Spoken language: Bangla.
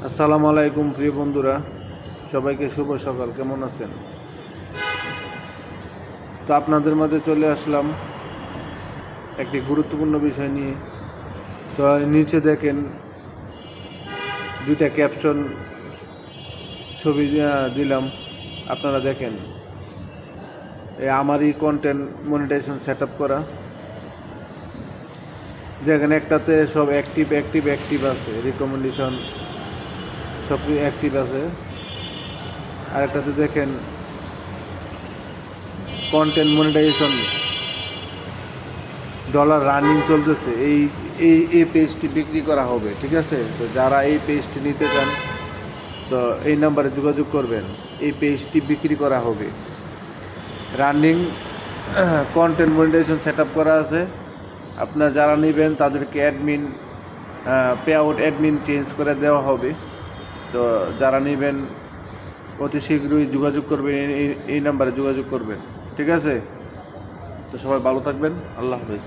আসসালামু আলাইকুম প্রিয় বন্ধুরা, সবাইকে শুভ সকাল। কেমন আছেন? তো আপনাদের মাঝে চলে আসলাম একটি গুরুত্বপূর্ণ বিষয় নিয়ে। তো নিচে দেখেন দুইটা ক্যাপশন ছবি দিলাম, আপনারা দেখেন। আমারই কন্টেন্ট মনিটাইজেশন সেট আপ করা। দেখেন একটাতে সব অ্যাক্টিভ আছে, রিকমেন্ডেশন সব অ্যাক্টিভ আছে। আর একটাতে দেখেন কন্টেন্ট মনিটাইজেশন ডলার রানিং চলতেছে। এই পেজটি বিক্রি করা হবে, ঠিক আছে? তো যারা এই পেজটি নিতে চান তো এই নাম্বারে যোগাযোগ করবেন। এই পেজটি বিক্রি করা হবে, running content monetisation set up করা আছে। আপনার যারা নেবেন তাদেরকে পে আউট অ্যাডমিন চেঞ্জ করে দেওয়া হবে। তো যারা নেবেন অতি শীঘ্রই যোগাযোগ করবেন, এই নাম্বারে যোগাযোগ করবেন, ঠিক আছে? তো সবাই ভালো থাকবেন। আল্লাহ হাফেজ।